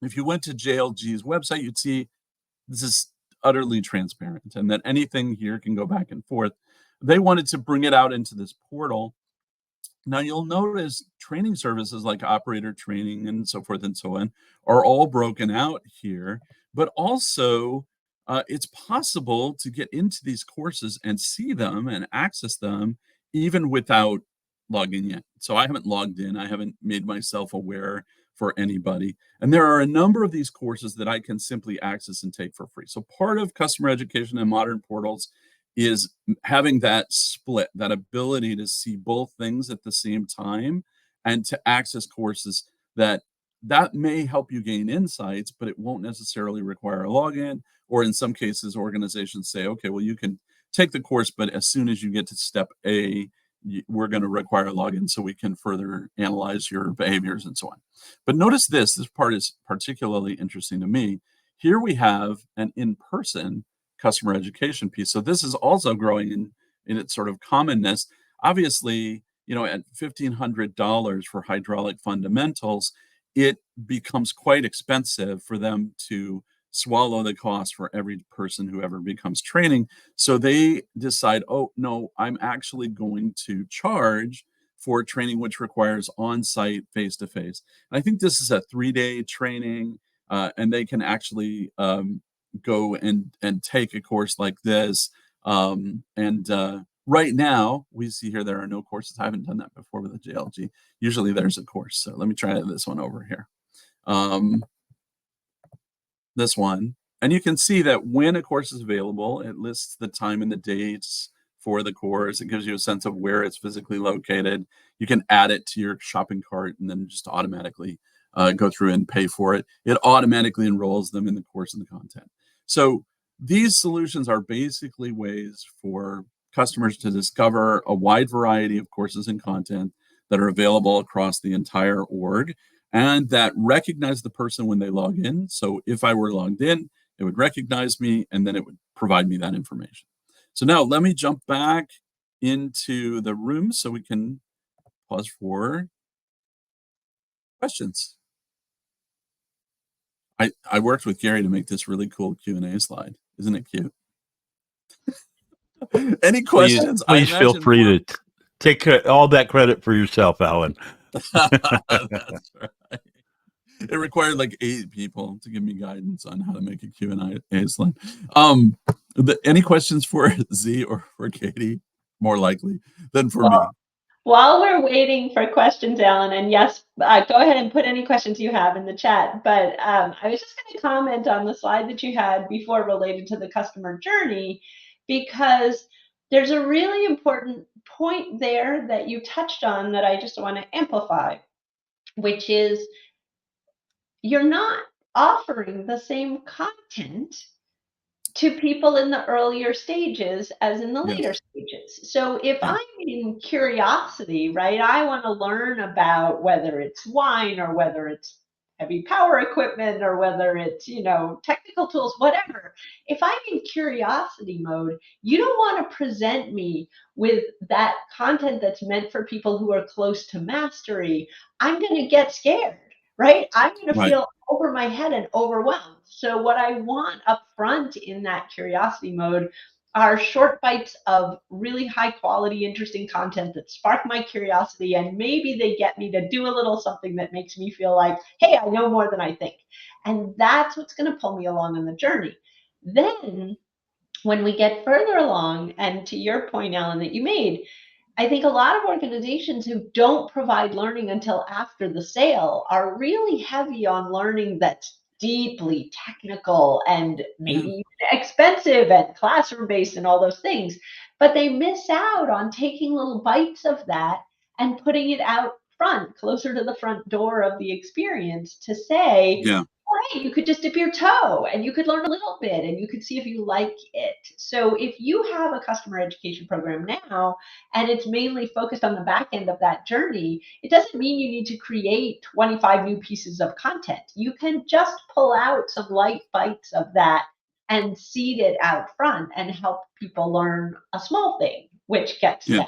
If you went to JLG's website, you'd see this is utterly transparent and that anything here can go back and forth. They wanted to bring it out into this portal. Now you'll notice training services like operator training and so forth and so on are all broken out here, but also it's possible to get into these courses and see them and access them even without logging in. So I haven't logged in. I haven't made myself aware for anybody. And there are a number of these courses that I can simply access and take for free. So part of customer education and modern portals is having that split, that ability to see both things at the same time and to access courses that may help you gain insights, but it won't necessarily require a login. Or in some cases, organizations say, okay, well, you can take the course, but as soon as you get to step A, we're going to require a login so we can further analyze your behaviors and so on. But notice this part is particularly interesting to me. Here we have an in-person customer education piece. So this is also growing in its sort of commonness. Obviously, at $1,500 for hydraulic fundamentals, it becomes quite expensive for them to swallow the cost for every person who ever becomes training. So they decide, oh, no, I'm actually going to charge for training, which requires on-site, face-to-face. And I think this is a 3-day training, and they can actually go and take a course like this. Right now, we see here there are no courses. I haven't done that before with the JLG. Usually there's a course. So let me try this one over here. This one. And you can see that when a course is available, it lists the time and the dates for the course. It gives you a sense of where it's physically located. You can add it to your shopping cart and then just automatically go through and pay for it. It automatically enrolls them in the course and the content. So these solutions are basically ways for customers to discover a wide variety of courses and content that are available across the entire org and that recognize the person when they log in. So if I were logged in, it would recognize me and then it would provide me that information. So now let me jump back into the room so we can pause for questions. I worked with Gary to make this really cool Q&A slide. Isn't it cute? Any questions? Please feel free to take all that credit for yourself, Alan. That's right. It required like 8 people to give me guidance on how to make a Q&A slide. Any questions for Z or for Katie? More likely than for me. While we're waiting for questions, Alan, and yes, go ahead and put any questions you have in the chat, but I was just going to comment on the slide that you had before related to the customer journey, because there's a really important point there that you touched on that I just want to amplify, which is you're not offering the same content to people in the earlier stages as in the later stages. So if I'm in curiosity, right, I want to learn about whether it's wine or whether it's heavy power equipment or whether it's, technical tools, whatever. If I'm in curiosity mode, you don't want to present me with that content that's meant for people who are close to mastery. I'm going to get scared, right? I'm going to feel over my head and overwhelmed. So what I want up front in that curiosity mode are short bites of really high quality, interesting content that spark my curiosity, and maybe they get me to do a little something that makes me feel like, hey, I know more than I think. And that's what's going to pull me along on the journey. Then when we get further along, and to your point, Alan, that you made, I think a lot of organizations who don't provide learning until after the sale are really heavy on learning that's deeply technical and maybe expensive and classroom-based and all those things. But they miss out on taking little bites of that and putting it out front, closer to the front door of the experience to say, hey, you could just dip your toe and you could learn a little bit and you could see if you like it. So if you have a customer education program now and it's mainly focused on the back end of that journey, it doesn't mean you need to create 25 new pieces of content. You can just pull out some light bites of that and seed it out front and help people learn a small thing, which gets them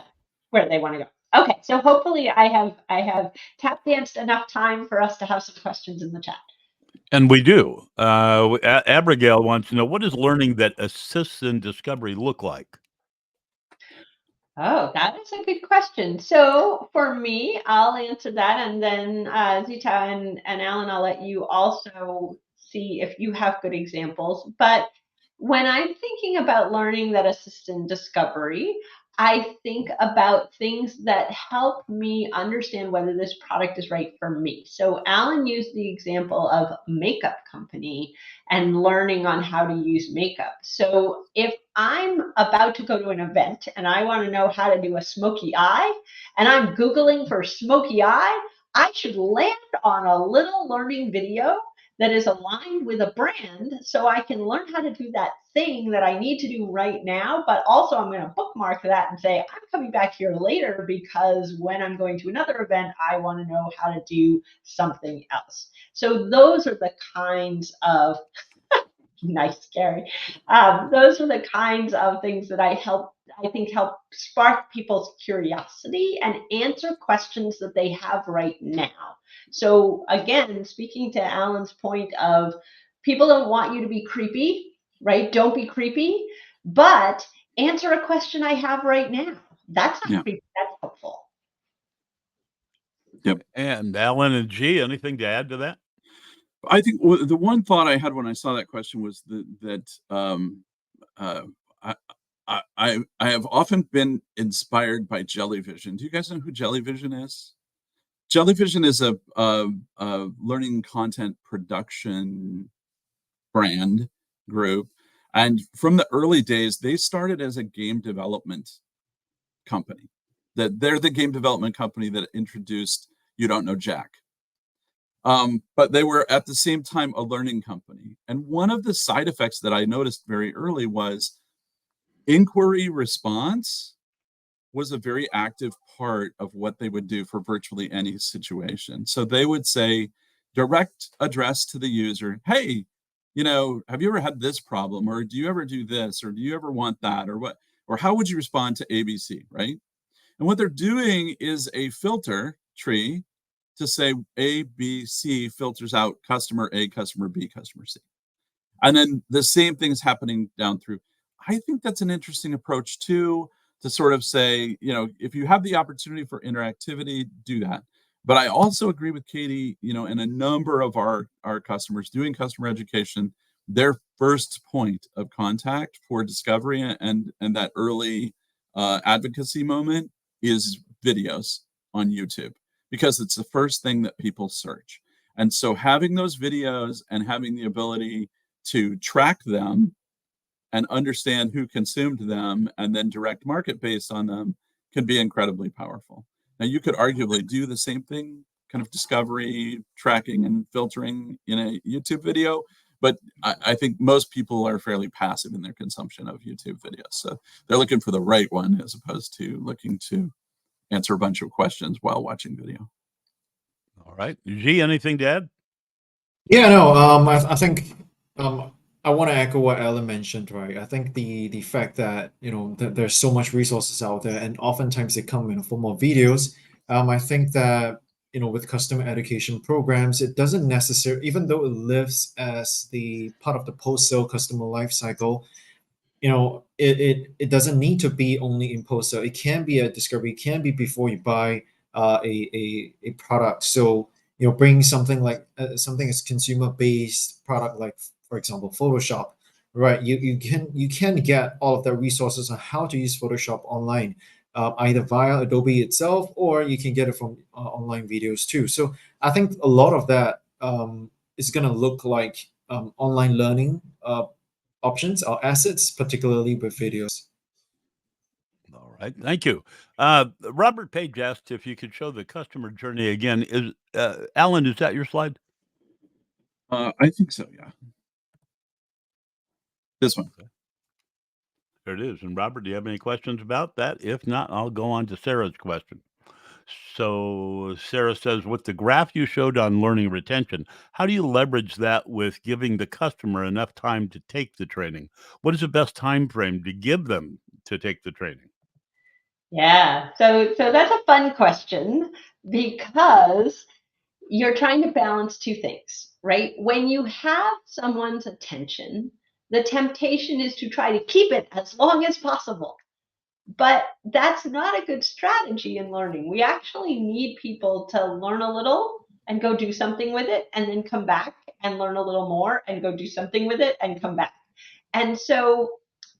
where they want to go. Okay, so hopefully I have tap danced enough time for us to have some questions in the chat. And we do. Abigail wants to know, what does learning that assists in discovery look like? Oh, that is a good question. So for me, I'll answer that, and then Zita and Alan, I'll let you also see if you have good examples. But when I'm thinking about learning that assists in discovery, I think about things that help me understand whether this product is right for me. So Alan used the example of makeup company and learning on how to use makeup. So if I'm about to go to an event and I want to know how to do a smoky eye, and I'm Googling for smoky eye, I should land on a little learning video that is aligned with a brand so I can learn how to do that thing that I need to do right now. But also I'm going to bookmark that and say, I'm coming back here later because when I'm going to another event, I want to know how to do something else. So those are the kinds of nice, Gary. Those are the kinds of things that I think help spark people's curiosity and answer questions that they have right now. So again, speaking to Alan's point of people don't want you to be creepy, right? Don't be creepy, but answer a question I have right now. That's not creepy, that's helpful. Yep. And Alan and G, anything to add to that? I think the one thought I had when I saw that question was I have often been inspired by Jellyvision. Do you guys know who Jellyvision is? Jellyvision is a learning content production brand group, and from the early days, they started as a game development company. They're the game development company that introduced You Don't Know Jack. But they were at the same time a learning company. And one of the side effects that I noticed very early was inquiry response was a very active part of what they would do for virtually any situation. So they would say, direct address to the user, hey, have you ever had this problem? Or do you ever do this? Or do you ever want that? Or what? Or how would you respond to ABC, right? And what they're doing is a filter tree to say A, B, C filters out customer A, customer B, customer C. And then the same thing is happening down through. I think that's an interesting approach too, to sort of say, if you have the opportunity for interactivity, do that. But I also agree with Katie, in a number of our customers doing customer education, their first point of contact for discovery and that early advocacy moment is videos on YouTube, because it's the first thing that people search. And so having those videos and having the ability to track them and understand who consumed them and then direct market based on them can be incredibly powerful. Now, you could arguably do the same thing, kind of discovery, tracking, and filtering in a YouTube video, but I think most people are fairly passive in their consumption of YouTube videos. So they're looking for the right one as opposed to looking to answer a bunch of questions while watching video. All right. G, anything to add? Yeah, no, I think I want to echo what Alan mentioned, right? I think the fact that there's so much resources out there, and oftentimes they come in the form of videos. I think that with customer education programs, it doesn't necessarily, even though it lives as the part of the post-sale customer life cycle, it doesn't need to be only in post-sale. It can be a discovery, it can be before you buy a product. So bring something like something as consumer-based product, like for example Photoshop, right? You can get all of the resources on how to use Photoshop online, either via Adobe itself, or you can get it from online videos too. So I think a lot of that is going to look like online learning options or assets, particularly with videos. All right, thank you. Robert Page asked if you could show the customer journey again. Alan, is that your slide? I think so, yeah. This one. There it is. And Robert, do you have any questions about that? If not, I'll go on to Sarah's question. So Sarah says, with the graph you showed on learning retention, how do you leverage that with giving the customer enough time to take the training? What is the best time frame to give them to take the training? Yeah, so that's a fun question, because you're trying to balance two things, right? When you have someone's attention, the temptation is to try to keep it as long as possible. But that's not a good strategy in learning. We actually need people to learn a little and go do something with it, and then come back and learn a little more and go do something with it and come back. And so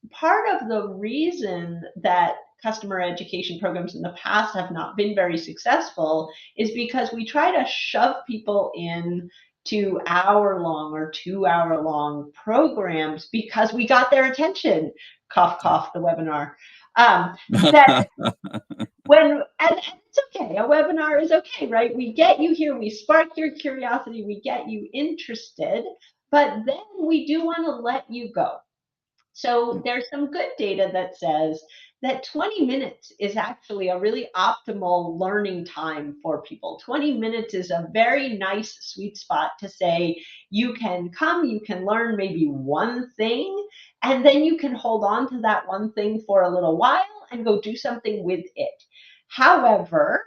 part of the reason that customer education programs in the past have not been very successful is because we try to shove people in to hour-long or 2-hour-long programs because we got their attention. Cough, cough, the webinar. That and it's okay. A webinar is okay, right? We get you here, we spark your curiosity, we get you interested, but then we do want to let you go. So there's some good data that says that 20 minutes is actually a really optimal learning time for people. 20 minutes is a very nice sweet spot to say you can come, you can learn maybe one thing, and then you can hold on to that one thing for a little while and go do something with it. However,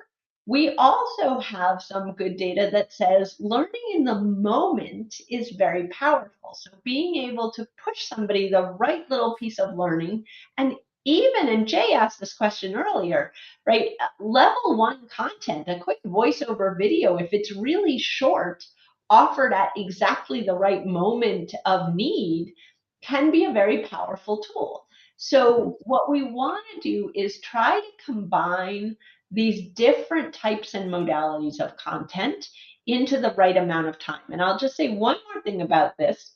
we also have some good data that says learning in the moment is very powerful. So being able to push somebody the right little piece of learning, and even, and Jay asked this question earlier, right? Level 1 content, a quick voiceover video, if it's really short, offered at exactly the right moment of need, can be a very powerful tool. So what we want to do is try to combine these different types and modalities of content into the right amount of time. And I'll just say one more thing about this.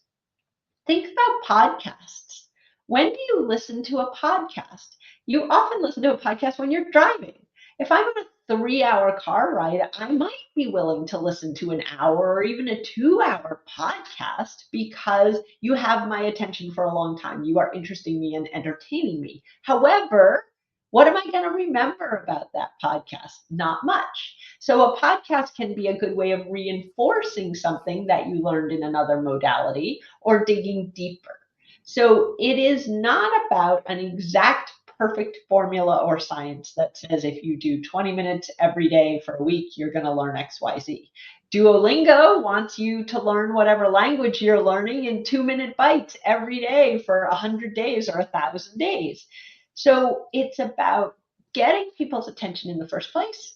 Think about podcasts. When do you listen to a podcast? You often listen to a podcast when you're driving. If I'm on a 3-hour car ride, I might be willing to listen to an hour or even a 2-hour podcast because you have my attention for a long time. You are interesting me and entertaining me. However, what am I going to remember about that podcast? Not much. So a podcast can be a good way of reinforcing something that you learned in another modality or digging deeper. So it is not about an exact perfect formula or science that says if you do 20 minutes every day for a week, you're going to learn XYZ. Duolingo wants you to learn whatever language you're learning in 2-minute bites every day for 100 days or 1,000 days. So it's about getting people's attention in the first place,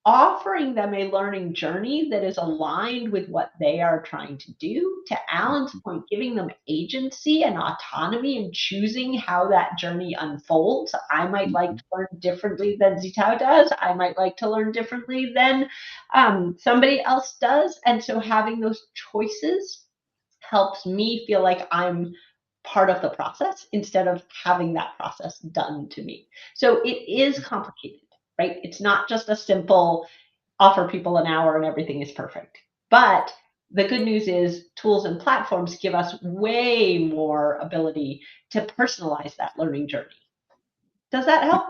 offering them a learning journey that is aligned with what they are trying to do. To Alan's point, giving them agency and autonomy in choosing how that journey unfolds. I might like to learn differently than Zitao does. I might like to learn differently than somebody else does. And so having those choices helps me feel like I'm part of the process instead of having that process done to me. So it is complicated, right? It's not just a simple offer people an hour and everything is perfect. But the good news is tools and platforms give us way more ability to personalize that learning journey. Does that help?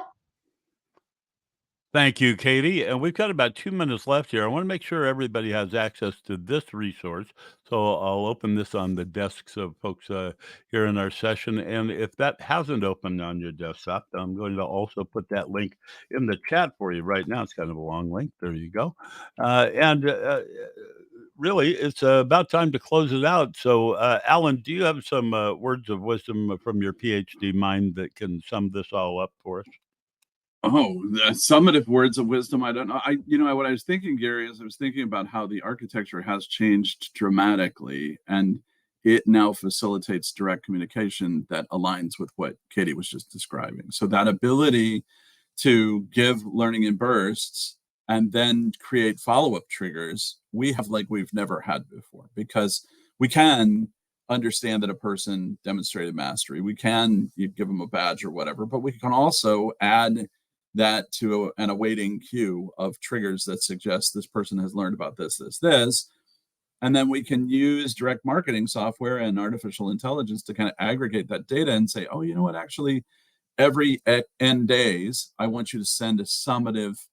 Thank you, Katie. And we've got about 2 minutes left here. I want to make sure everybody has access to this resource. So I'll open this on the desks of folks here in our session. And if that hasn't opened on your desktop, I'm going to also put that link in the chat for you right now. It's kind of a long link. There you go. Really, it's about time to close it out. So, Alan, do you have some words of wisdom from your PhD mind that can sum this all up for us? Oh, the summative words of wisdom. I don't know. What I was thinking, Gary, is I was thinking about how the architecture has changed dramatically, and it now facilitates direct communication that aligns with what Katie was just describing. So that ability to give learning in bursts and then create follow-up triggers, we have like we've never had before, because we can understand that a person demonstrated mastery. We can give them a badge or whatever, but we can also add that to an awaiting queue of triggers that suggest this person has learned about this. And then we can use direct marketing software and artificial intelligence to kind of aggregate that data and say, oh, you know what, actually, every N days, I want you to send a summative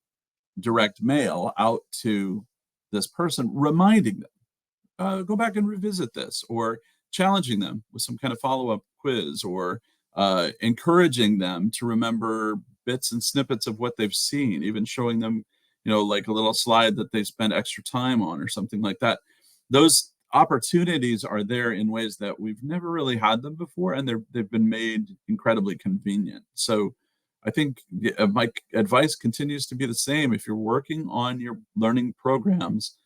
direct mail out to this person, reminding them, go back and revisit this, or challenging them with some kind of follow-up quiz, or encouraging them to remember bits and snippets of what they've seen, even showing them, like a little slide that they spent extra time on or something like that. Those opportunities are there in ways that we've never really had them before, and they've been made incredibly convenient. So I think my advice continues to be the same. If you're working on your learning programs,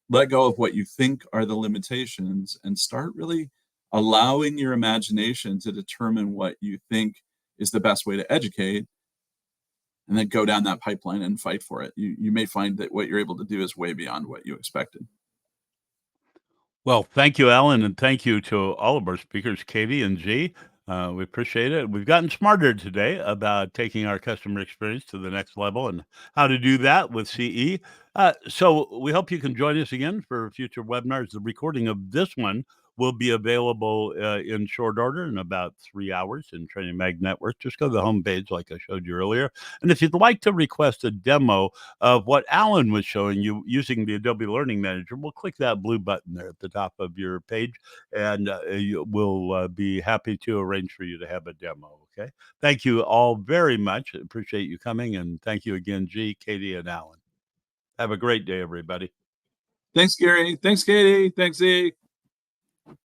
let go of what you think are the limitations and start really allowing your imagination to determine what you think is the best way to educate. and then go down that pipeline and fight for it. You may find that what you're able to do is way beyond what you expected. Well, thank you, Alan, and thank you to all of our speakers, Katie and G. We appreciate it. We've gotten smarter today about taking our customer experience to the next level and how to do that with CE. So we hope you can join us again for future webinars. The recording of this one will be available in short order in about 3 hours in Training Mag Network. Just go to the homepage like I showed you earlier. And if you'd like to request a demo of what Alan was showing you using the Adobe Learning Manager, we'll click that blue button there at the top of your page, and we'll be happy to arrange for you to have a demo, okay? Thank you all very much. Appreciate you coming, and thank you again, G, Katie, and Alan. Have a great day, everybody. Thanks, Gary. Thanks, Katie. Thanks, Z.